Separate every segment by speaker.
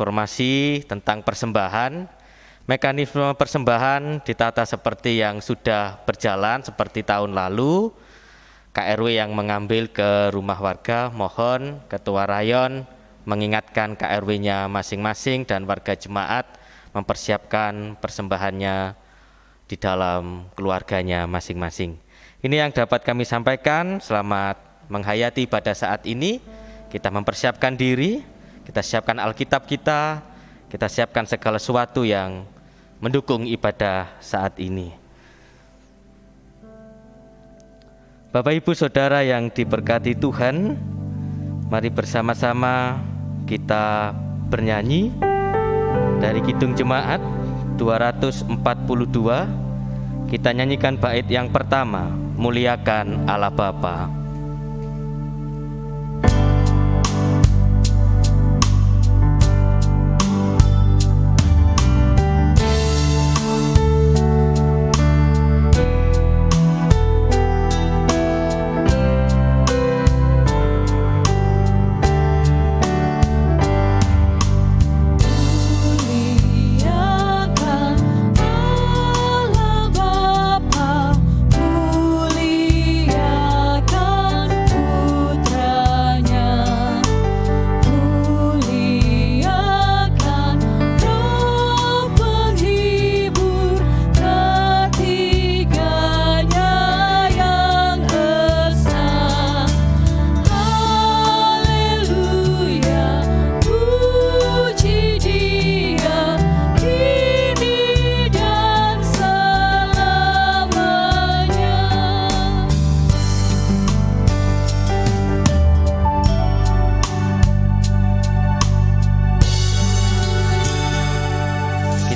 Speaker 1: informasi tentang persembahan. Mekanisme persembahan ditata seperti yang sudah berjalan seperti tahun lalu. KRW yang mengambil ke rumah warga, mohon Ketua Rayon mengingatkan KRW-nya masing-masing dan warga jemaat mempersiapkan persembahannya di dalam keluarganya masing-masing. Ini yang dapat kami sampaikan. Selamat menghayati pada saat ini. Kita mempersiapkan diri, kita siapkan Alkitab kita siapkan segala sesuatu yang mendukung ibadah saat ini. Bapak Ibu Saudara yang diberkati Tuhan, mari bersama-sama kita bernyanyi dari Kidung Jemaat 242. Kita nyanyikan bait yang pertama, Muliakan Allah Bapa.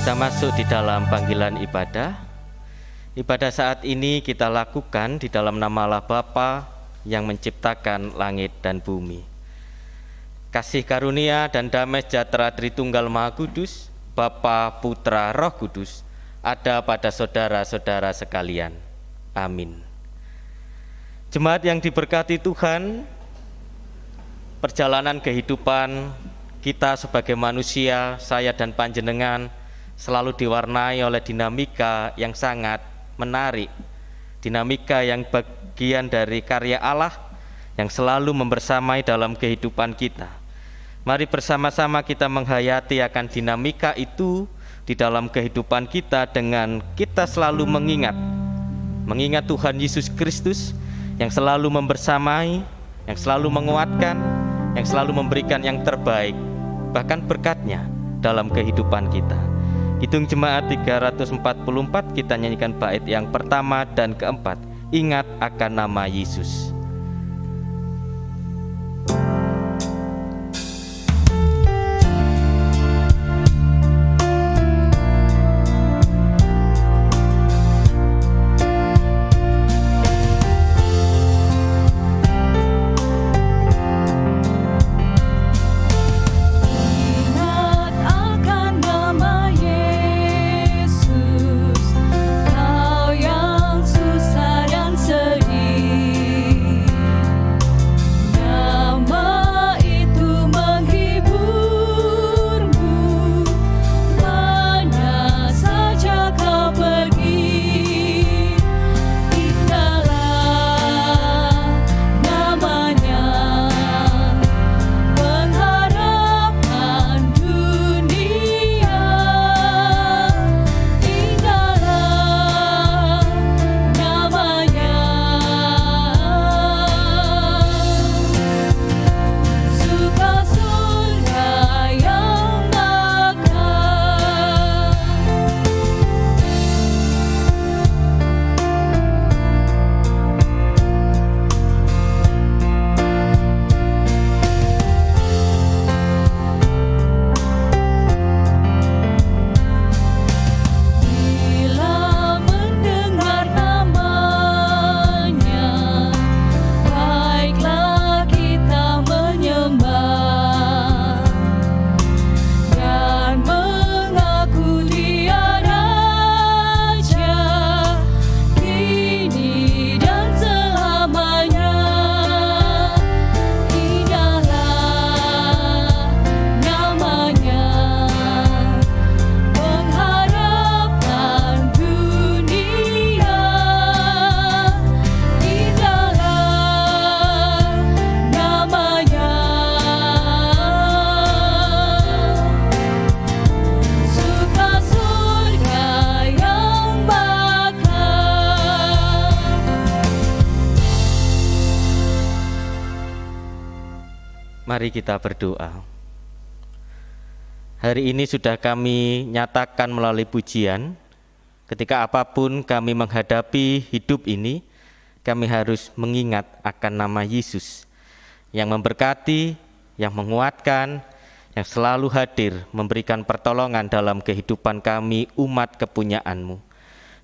Speaker 1: Kita masuk di dalam panggilan ibadah. Ibadah saat ini kita lakukan di dalam nama Allah Bapa yang menciptakan langit dan bumi. Kasih karunia dan damai sejahtera Tritunggal Maha Kudus, Bapa, Putra, Roh Kudus, ada pada saudara-saudara sekalian. Amin. Jemaat yang diberkati Tuhan, perjalanan kehidupan kita sebagai manusia, saya dan panjenengan, selalu diwarnai oleh dinamika yang sangat menarik, dinamika yang bagian dari karya Allah yang selalu membersamai dalam kehidupan kita. Mari bersama-sama kita menghayati akan dinamika itu di dalam kehidupan kita dengan kita selalu mengingat Tuhan Yesus Kristus yang selalu membersamai, yang selalu menguatkan, yang selalu memberikan yang terbaik, bahkan berkat-Nya dalam kehidupan kita. Kidung Jemaat 344 kita nyanyikan bait yang pertama dan keempat, ingat akan nama Yesus.
Speaker 2: Kau yang susah dan sedih,
Speaker 1: Mari kita berdoa. Hari ini sudah kami nyatakan melalui pujian, ketika apapun kami menghadapi hidup ini, kami harus mengingat akan nama Yesus yang memberkati, yang menguatkan, yang selalu hadir memberikan pertolongan dalam kehidupan kami umat kepunyaan-Mu.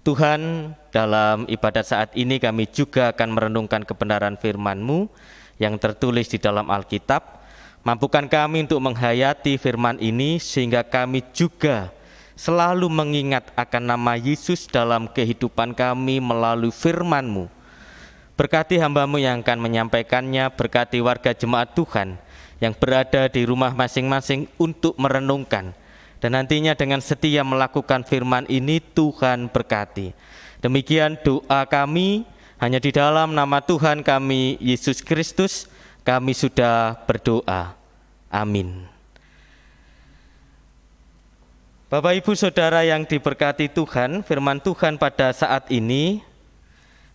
Speaker 1: Tuhan, dalam ibadat saat ini kami juga akan merenungkan kebenaran firman-Mu yang tertulis di dalam Alkitab. Mampukan kami untuk menghayati firman ini sehingga kami juga selalu mengingat akan nama Yesus dalam kehidupan kami melalui firman-Mu. Berkati hamba-Mu yang akan menyampaikannya, berkati warga jemaat Tuhan yang berada di rumah masing-masing untuk merenungkan. Dan nantinya dengan setia melakukan firman ini, Tuhan berkati. Demikian doa kami. Hanya di dalam nama Tuhan kami, Yesus Kristus, kami sudah berdoa. Amin. Bapak, Ibu, Saudara yang diberkati Tuhan, firman Tuhan pada saat ini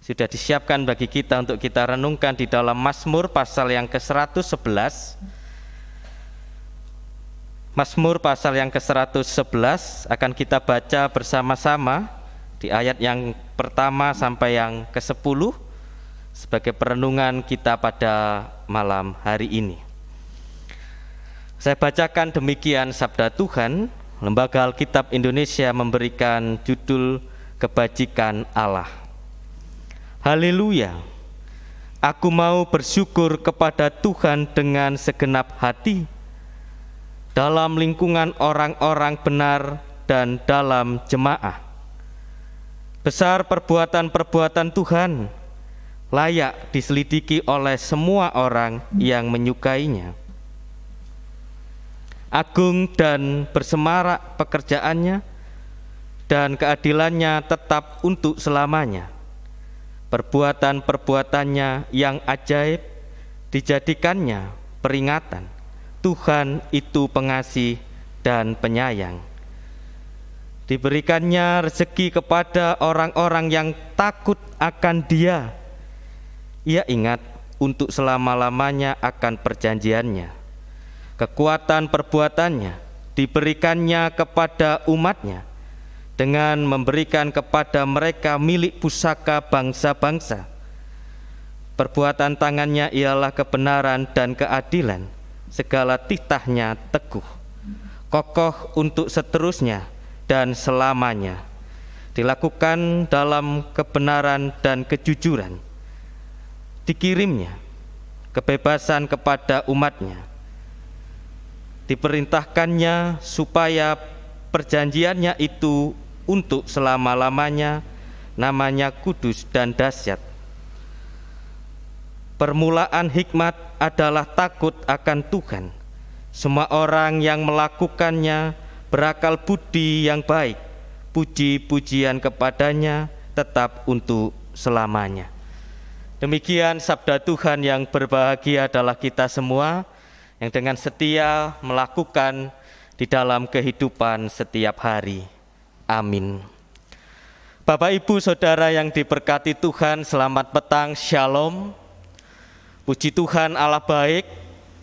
Speaker 1: sudah disiapkan bagi kita untuk kita renungkan di dalam Mazmur pasal yang ke-111. Mazmur pasal yang ke-111 akan kita baca bersama-sama di ayat yang pertama sampai yang ke-10 sebagai perenungan kita pada malam hari ini. Saya bacakan demikian sabda Tuhan. Lembaga Alkitab Indonesia memberikan judul Kebajikan Allah. Haleluya. Aku mau bersyukur kepada Tuhan dengan segenap hati, dalam lingkungan orang-orang benar dan dalam jemaah. Besar perbuatan-perbuatan Tuhan, layak diselidiki oleh semua orang yang menyukainya. Agung dan bersemarak pekerjaannya, dan keadilannya tetap untuk selamanya. Perbuatan-perbuatannya yang ajaib dijadikannya peringatan. Tuhan itu pengasih dan penyayang. Diberikannya rezeki kepada orang-orang yang takut akan Dia. Ia ingat untuk selama-lamanya akan perjanjiannya. Kekuatan perbuatannya diberikannya kepada umatnya dengan memberikan kepada mereka milik pusaka bangsa-bangsa. Perbuatan tangannya ialah kebenaran dan keadilan. Segala titahnya teguh, kokoh untuk seterusnya dan selamanya. Dilakukan dalam kebenaran dan kejujuran. Dikirimnya kebebasan kepada umatnya. Diperintahkannya supaya perjanjiannya itu untuk selama-lamanya, namanya kudus dan dahsyat. Permulaan hikmat adalah takut akan Tuhan. Semua orang yang melakukannya berakal budi yang baik. Puji-pujian kepadanya tetap untuk selamanya. Demikian sabda Tuhan. Yang berbahagia adalah kita semua yang dengan setia melakukan di dalam kehidupan setiap hari. Amin. Bapak, Ibu, Saudara yang diberkati Tuhan, selamat petang, shalom. Puji Tuhan, Allah baik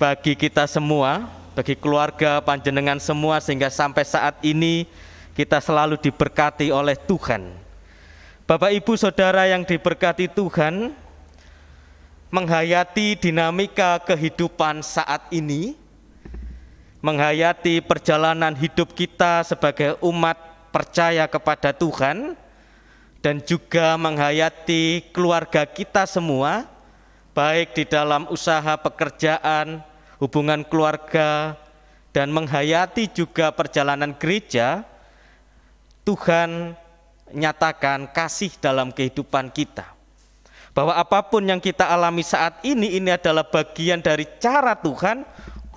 Speaker 1: bagi kita semua, bagi keluarga panjenengan semua, sehingga sampai saat ini kita selalu diberkati oleh Tuhan. Bapak, Ibu, Saudara yang diberkati Tuhan, menghayati dinamika kehidupan saat ini, menghayati perjalanan hidup kita sebagai umat percaya kepada Tuhan, dan juga menghayati keluarga kita semua, baik di dalam usaha pekerjaan, hubungan keluarga, dan menghayati juga perjalanan gereja. Tuhan nyatakan kasih dalam kehidupan kita, bahwa apapun yang kita alami saat ini adalah bagian dari cara Tuhan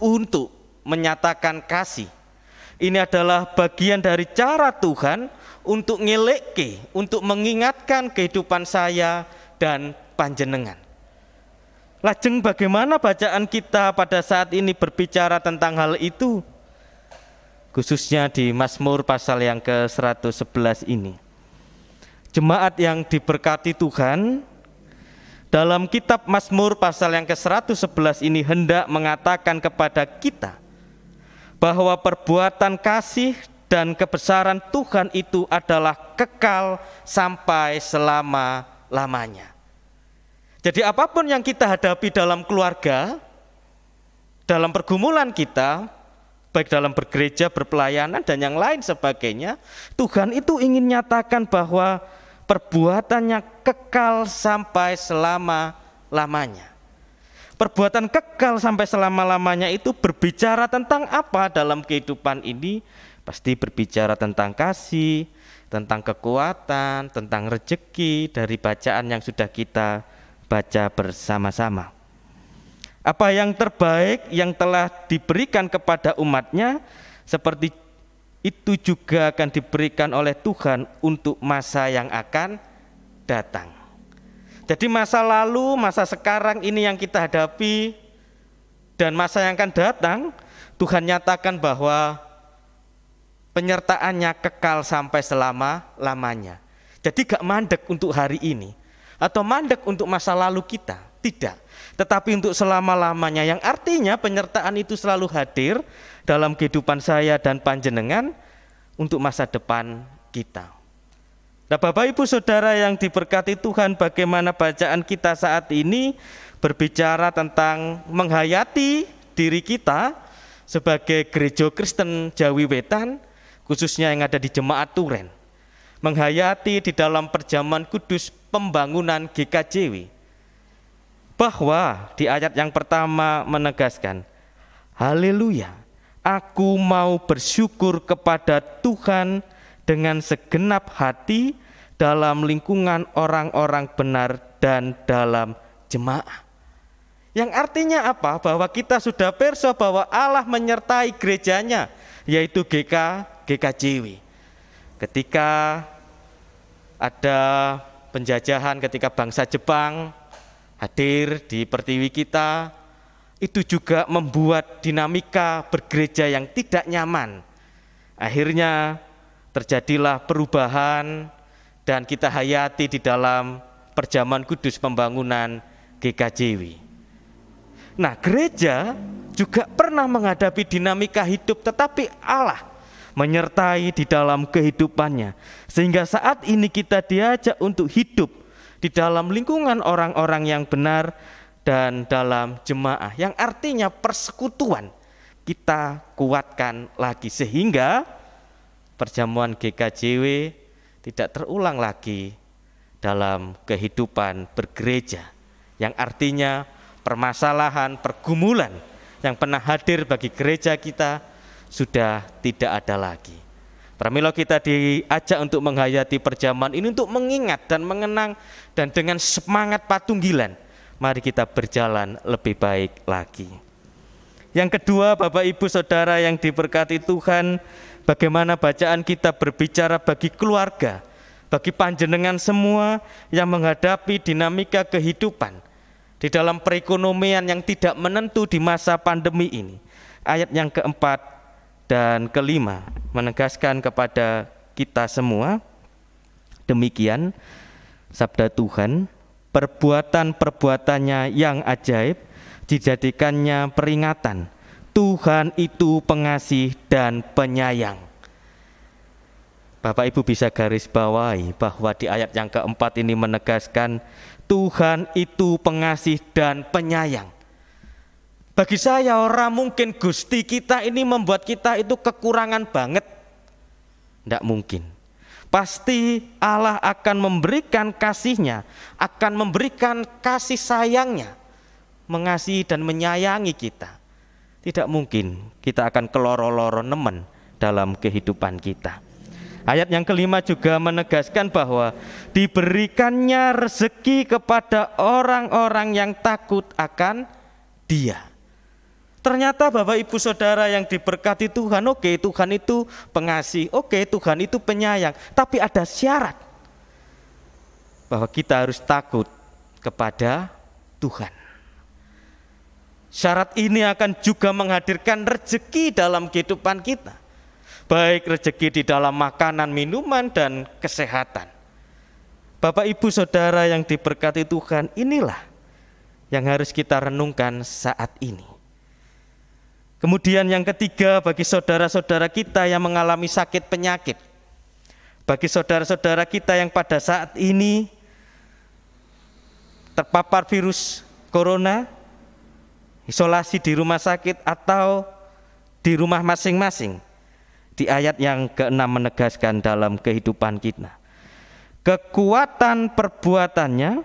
Speaker 1: untuk menyatakan kasih. Ini adalah bagian dari cara Tuhan untuk ngeleke, untuk mengingatkan kehidupan saya dan panjenengan. Lajeng bagaimana bacaan kita pada saat ini berbicara tentang hal itu? Khususnya di Mazmur pasal yang ke-111 ini. Jemaat yang diberkati Tuhan, dalam kitab Mazmur pasal yang ke-111 ini hendak mengatakan kepada kita bahwa perbuatan kasih dan kebesaran Tuhan itu adalah kekal sampai selama-lamanya. Jadi apapun yang kita hadapi dalam keluarga, dalam pergumulan kita, baik dalam bergereja, berpelayanan, dan yang lain sebagainya, Tuhan itu ingin nyatakan bahwa perbuatannya kekal sampai selama-lamanya. Perbuatan kekal sampai selama-lamanya itu berbicara tentang apa dalam kehidupan ini? Pasti berbicara tentang kasih, tentang kekuatan, tentang rejeki dari bacaan yang sudah kita baca bersama-sama. Apa yang terbaik yang telah diberikan kepada umatnya, seperti itu juga akan diberikan oleh Tuhan untuk masa yang akan datang. Jadi masa lalu, masa sekarang ini yang kita hadapi, dan masa yang akan datang, Tuhan nyatakan bahwa penyertaannya kekal sampai selama-lamanya. Jadi gak mandek untuk hari ini, atau mandek untuk masa lalu kita, tidak. Tetapi untuk selama-lamanya, yang artinya penyertaan itu selalu hadir dalam kehidupan saya dan panjenengan untuk masa depan kita. Nah, Bapak Ibu Saudara yang diberkati Tuhan, bagaimana bacaan kita saat ini berbicara tentang menghayati diri kita sebagai gereja Kristen Jawi Wetan, khususnya yang ada di Jemaat Turen. Menghayati di dalam perjamuan kudus pembangunan GKJW, bahwa di ayat yang pertama menegaskan, haleluya, aku mau bersyukur kepada Tuhan dengan segenap hati dalam lingkungan orang-orang benar dan dalam jemaah. Yang artinya apa? Bahwa kita sudah perso bahwa Allah menyertai gerejanya, yaitu GKJW. Ketika ada penjajahan, ketika bangsa Jepang hadir di pertiwi kita, itu juga membuat dinamika bergereja yang tidak nyaman. Akhirnya terjadilah perubahan dan kita hayati di dalam perjamuan kudus pembangunan GKJW. Nah, gereja juga pernah menghadapi dinamika hidup, tetapi Allah menyertai di dalam kehidupannya. Sehingga saat ini kita diajak untuk hidup di dalam lingkungan orang-orang yang benar dan dalam jemaah, yang artinya persekutuan kita kuatkan lagi, sehingga perjamuan GKJW tidak terulang lagi dalam kehidupan bergereja, yang artinya permasalahan, pergumulan yang pernah hadir bagi gereja kita sudah tidak ada lagi. Pramila kita diajak untuk menghayati perjamuan ini, untuk mengingat dan mengenang, dan dengan semangat patunggilan mari kita berjalan lebih baik lagi. Yang kedua, Bapak Ibu Saudara yang diberkati Tuhan, bagaimana bacaan kita berbicara bagi keluarga, bagi panjenengan semua yang menghadapi dinamika kehidupan di dalam perekonomian yang tidak menentu di masa pandemi ini. Ayat yang keempat dan kelima menegaskan kepada kita semua, demikian sabda Tuhan, perbuatan-perbuatannya yang ajaib dijadikannya peringatan. Tuhan itu pengasih dan penyayang. Bapak Ibu bisa garis bawahi bahwa di ayat yang keempat ini menegaskan Tuhan itu pengasih dan penyayang. Bagi saya, orang mungkin Gusti kita ini membuat kita itu kekurangan banget. Tidak mungkin. Pasti Allah akan memberikan kasih-Nya, akan memberikan kasih sayang-Nya, mengasihi dan menyayangi kita. Tidak mungkin kita akan keloro-loro nemen dalam kehidupan kita. Ayat yang kelima juga menegaskan bahwa diberikannya rezeki kepada orang-orang yang takut akan Dia. Ternyata Bapak Ibu Saudara yang diberkati Tuhan, oke, Tuhan itu pengasih, oke, Tuhan itu penyayang, tapi ada syarat bahwa kita harus takut kepada Tuhan. Syarat ini akan juga menghadirkan rezeki dalam kehidupan kita, baik rezeki di dalam makanan, minuman, dan kesehatan. Bapak Ibu Saudara yang diberkati Tuhan, inilah yang harus kita renungkan saat ini. Kemudian yang ketiga, bagi saudara-saudara kita yang mengalami sakit penyakit, bagi saudara-saudara kita yang pada saat ini terpapar virus corona, isolasi di rumah sakit atau di rumah masing-masing, di ayat yang ke-6 menegaskan dalam kehidupan kita, kekuatan perbuatannya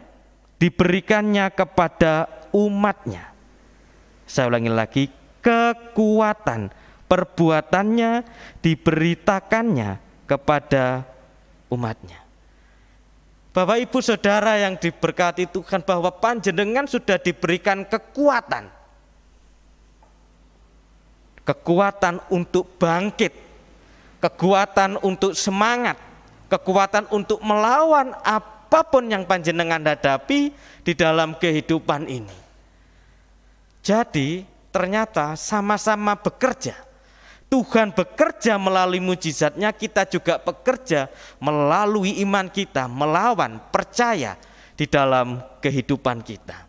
Speaker 1: diberikannya kepada umatnya. Saya ulangi lagi, kekuatan perbuatannya diberitakannya kepada umatnya. Bapak Ibu Saudara yang diberkati Tuhan, bahwa panjenengan sudah diberikan kekuatan. Kekuatan untuk bangkit, kekuatan untuk semangat, kekuatan untuk melawan apapun yang panjenengan hadapi di dalam kehidupan ini. Jadi ternyata sama-sama bekerja. Tuhan bekerja melalui mujizatnya, kita juga bekerja melalui iman kita, melawan, percaya di dalam kehidupan kita.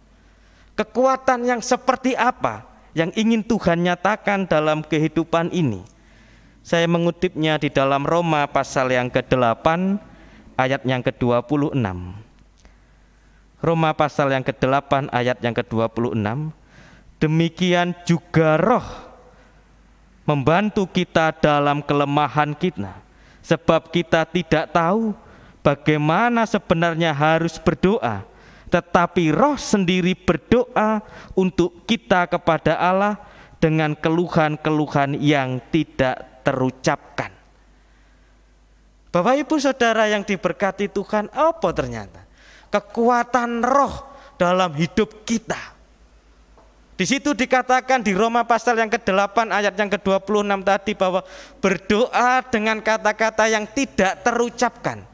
Speaker 1: Kekuatan yang seperti apa yang ingin Tuhan nyatakan dalam kehidupan ini? Saya mengutipnya di dalam Roma pasal yang ke-8 ayat yang ke-26. Roma pasal yang ke-8 ayat yang ke-26. Demikian juga Roh membantu kita dalam kelemahan kita, sebab kita tidak tahu bagaimana sebenarnya harus berdoa, tetapi Roh sendiri berdoa untuk kita kepada Allah dengan keluhan-keluhan yang tidak terucapkan. Bapak Ibu Saudara yang diberkati Tuhan, apa ternyata kekuatan Roh dalam hidup kita? Di situ dikatakan di Roma pasal yang ke-8 ayat yang ke-26 tadi, bahwa berdoa dengan kata-kata yang tidak terucapkan.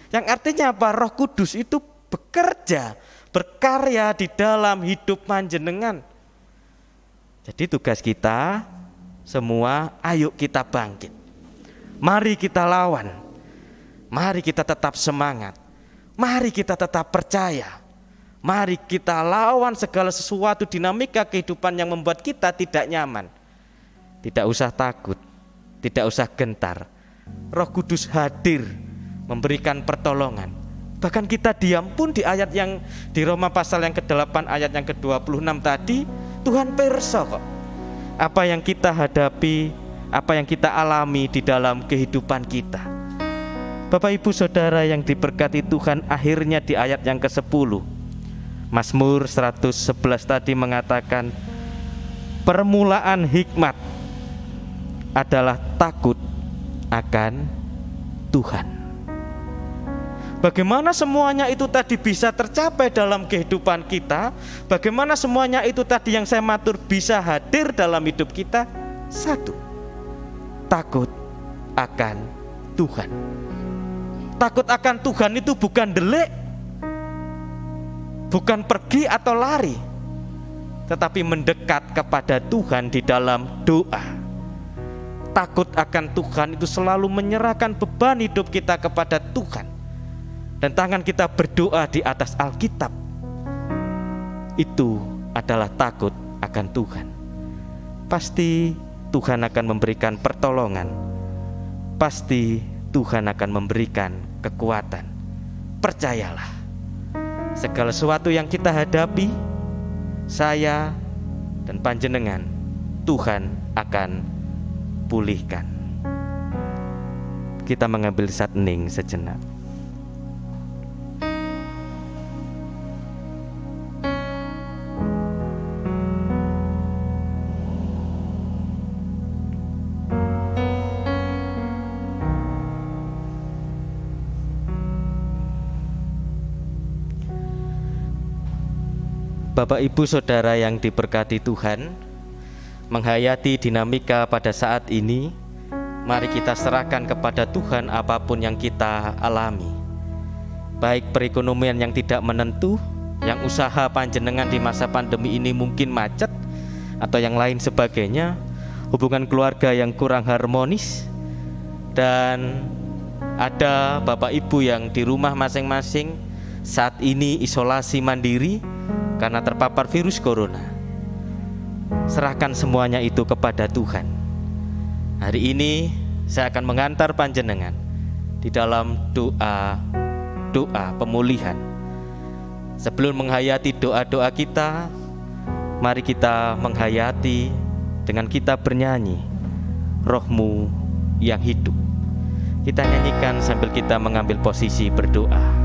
Speaker 1: Yang artinya apa? Roh Kudus itu bekerja, berkarya di dalam hidup panjenengan. Jadi tugas kita semua, ayo kita bangkit. Mari kita lawan. Mari kita tetap semangat. Mari kita tetap percaya. Mari kita lawan segala sesuatu dinamika kehidupan yang membuat kita tidak nyaman. Tidak usah takut, tidak usah gentar. Roh Kudus hadir memberikan pertolongan. Bahkan kita diam pun di ayat yang di Roma pasal yang ke-8 ayat yang ke-26 tadi, Tuhan pirsa kok apa yang kita hadapi, apa yang kita alami di dalam kehidupan kita. Bapak Ibu Saudara yang diberkati Tuhan, akhirnya di ayat yang ke-10 Mazmur 111 tadi mengatakan, permulaan hikmat adalah takut akan Tuhan. Bagaimana semuanya itu tadi bisa tercapai dalam kehidupan kita? Bagaimana semuanya itu tadi yang saya matur bisa hadir dalam hidup kita? Satu, takut akan Tuhan. Takut akan Tuhan itu bukan delik, bukan pergi atau lari, tetapi mendekat kepada Tuhan di dalam doa. Takut akan Tuhan itu selalu menyerahkan beban hidup kita kepada Tuhan, dan tangan kita berdoa di atas Alkitab. Itu adalah takut akan Tuhan. Pasti Tuhan akan memberikan pertolongan. Pasti Tuhan akan memberikan kekuatan. Percayalah, segala sesuatu yang kita hadapi, saya dan panjenengan, Tuhan akan pulihkan. Kita mengambil saat hening sejenak. Bapak Ibu Saudara yang diberkati Tuhan, menghayati dinamika pada saat ini, mari kita serahkan kepada Tuhan apapun yang kita alami. Baik perekonomian yang tidak menentu, yang usaha panjenengan di masa pandemi ini mungkin macet, atau yang lain sebagainya, hubungan keluarga yang kurang harmonis, dan ada Bapak Ibu yang di rumah masing-masing saat ini isolasi mandiri karena terpapar virus corona. Serahkan semuanya itu kepada Tuhan. Hari ini saya akan mengantar panjenengan di dalam doa pemulihan. Sebelum menghayati doa-doa kita, mari kita menghayati dengan kita bernyanyi Roh-Mu yang hidup. Kita nyanyikan sambil kita mengambil posisi berdoa.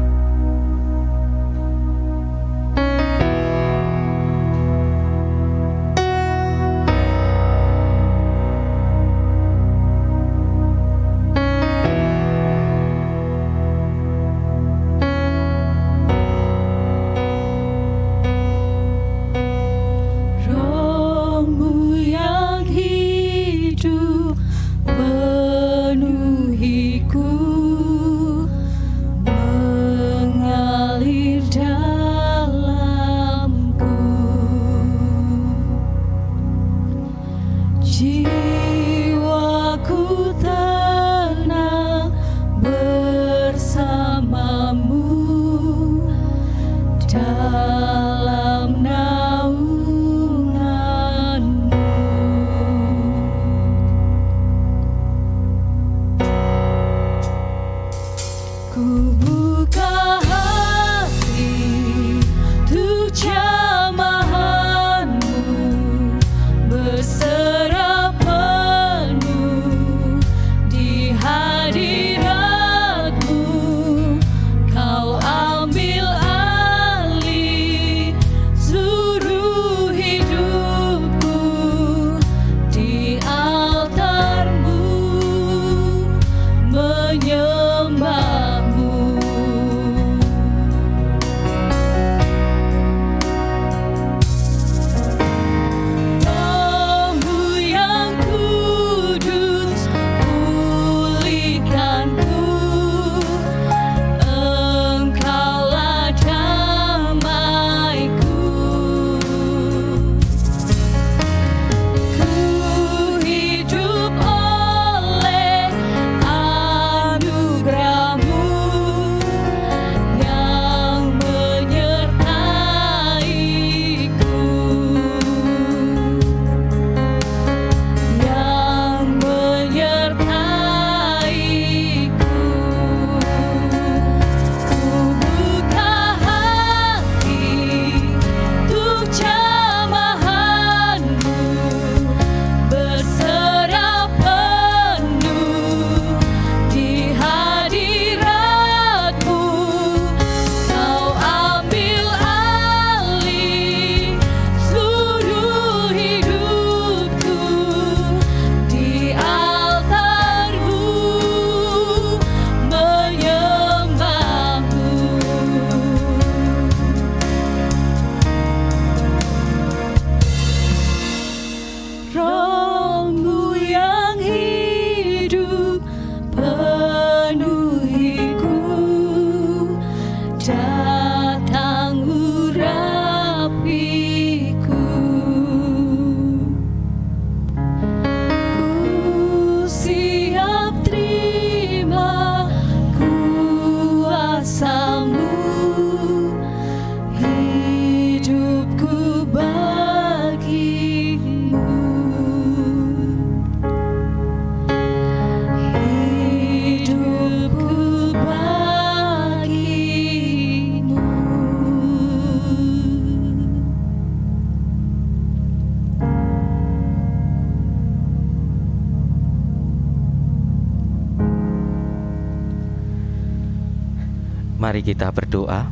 Speaker 2: Mari kita berdoa.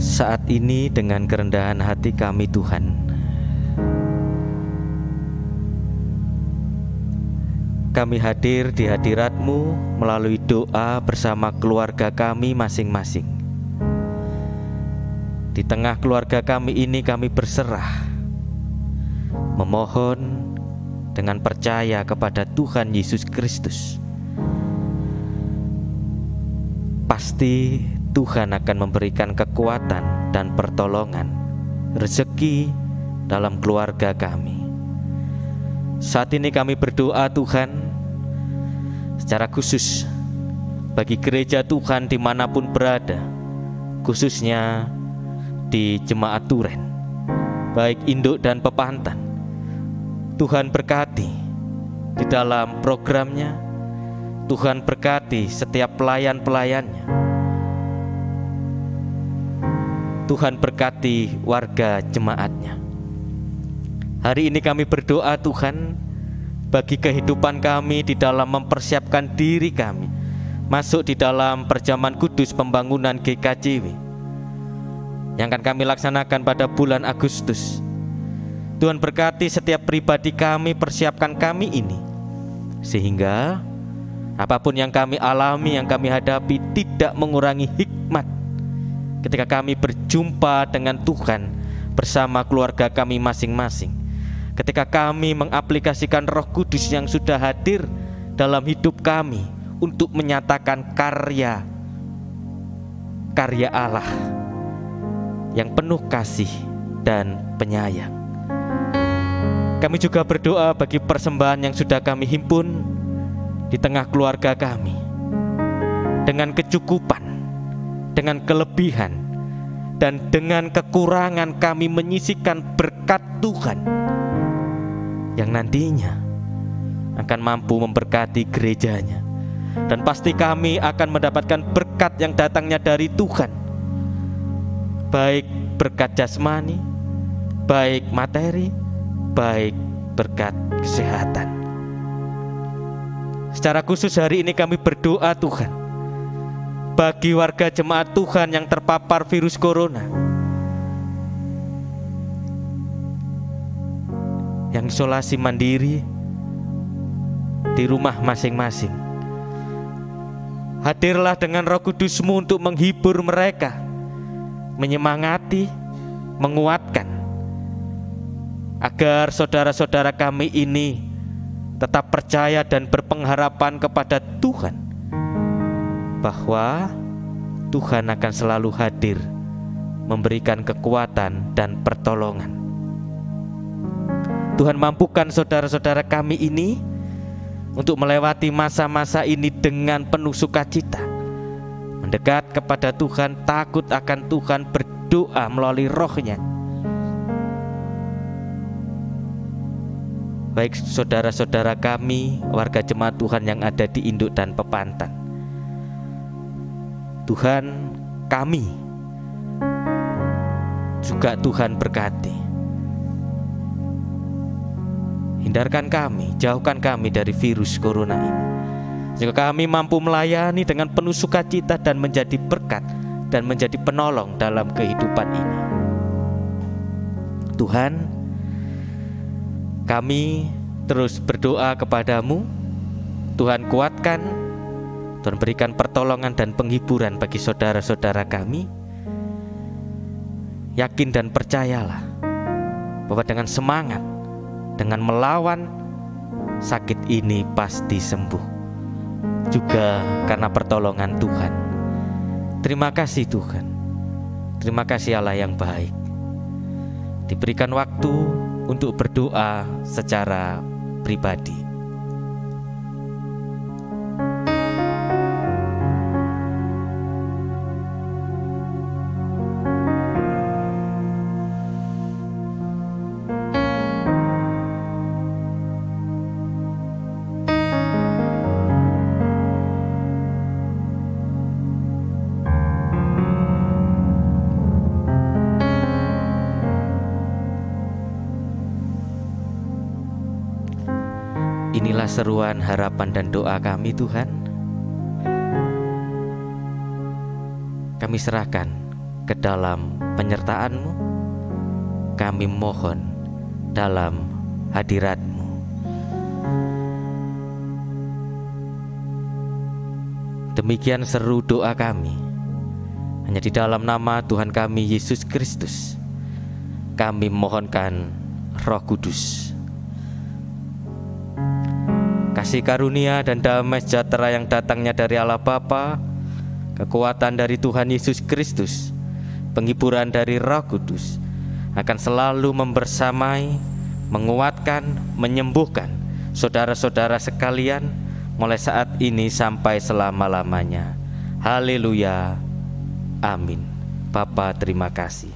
Speaker 2: Saat ini dengan kerendahan hati kami Tuhan, kami hadir di hadirat-Mu melalui doa bersama keluarga kami masing-masing. Di tengah keluarga kami ini kami berserah, memohon dengan percaya kepada Tuhan Yesus Kristus. Pasti Tuhan akan memberikan kekuatan dan pertolongan, rezeki dalam keluarga kami. Saat ini kami berdoa Tuhan, secara khusus
Speaker 1: bagi gereja Tuhan dimanapun berada, khususnya di Jemaat Duren, baik induk dan pepantan. Tuhan berkati di dalam programnya, Tuhan berkati setiap pelayan-pelayannya, Tuhan berkati warga jemaatnya. Hari ini kami berdoa Tuhan, bagi kehidupan kami di dalam mempersiapkan diri kami masuk di dalam perjamuan kudus pembangunan GKJW yang akan kami laksanakan pada bulan Agustus. Tuhan berkati setiap pribadi kami, persiapkan kami ini, sehingga apapun yang kami alami, yang kami hadapi, tidak mengurangi hikmat ketika kami berjumpa dengan Tuhan bersama keluarga kami masing-masing. Ketika kami mengaplikasikan Roh Kudus yang sudah hadir dalam hidup kami untuk menyatakan karya Allah yang penuh kasih dan penyayang. Kami juga berdoa bagi persembahan yang sudah kami himpun di tengah keluarga kami, dengan kecukupan, dengan kelebihan, dan dengan kekurangan kami menyisihkan berkat Tuhan yang nantinya akan mampu memberkati gerejanya. Dan pasti kami akan mendapatkan berkat yang datangnya dari Tuhan, baik berkat jasmani, baik materi, baik berkat kesehatan. Secara khusus hari ini kami berdoa Tuhan, bagi warga jemaat Tuhan yang terpapar virus corona, yang isolasi mandiri di rumah masing-masing. Hadirlah dengan Roh Kudus-Mu untuk menghibur mereka, menyemangati, menguatkan, agar saudara-saudara kami ini tetap percaya dan berpengharapan kepada Tuhan, bahwa Tuhan akan selalu hadir memberikan kekuatan dan pertolongan. Tuhan mampukan saudara-saudara kami ini untuk melewati masa-masa ini dengan penuh sukacita, mendekat kepada Tuhan, takut akan Tuhan, berdoa melalui Roh-Nya. Baik saudara-saudara kami, warga jemaat Tuhan yang ada di induk dan pepantan, Tuhan kami juga Tuhan berkati. Hindarkan kami, jauhkan kami dari virus corona ini, sehingga kami mampu melayani dengan penuh sukacita dan menjadi berkat dan menjadi penolong dalam kehidupan ini. Tuhan, kami terus berdoa kepadamu. Tuhan kuatkan, Tuhan berikan pertolongan dan penghiburan bagi saudara-saudara kami. Yakin dan percayalah bahwa dengan semangat, dengan melawan sakit ini pasti sembuh, juga karena pertolongan Tuhan. Terima kasih Tuhan, terima kasih Allah yang baik. Diberikan waktu untuk berdoa secara pribadi. Inilah seruan harapan dan doa kami Tuhan. Kami serahkan ke dalam penyertaan-Mu. Kami mohon dalam hadirat-Mu. Demikian seru doa kami. Hanya di dalam nama Tuhan kami Yesus Kristus kami mohonkan Roh Kudus. Kasih karunia dan damai sejahtera yang datangnya dari Allah Bapa, kekuatan dari Tuhan Yesus Kristus, penghiburan dari Roh Kudus akan selalu membersamai, menguatkan, menyembuhkan saudara-saudara sekalian, mulai saat ini sampai selama-lamanya. Haleluya. Amin. Bapa, terima kasih.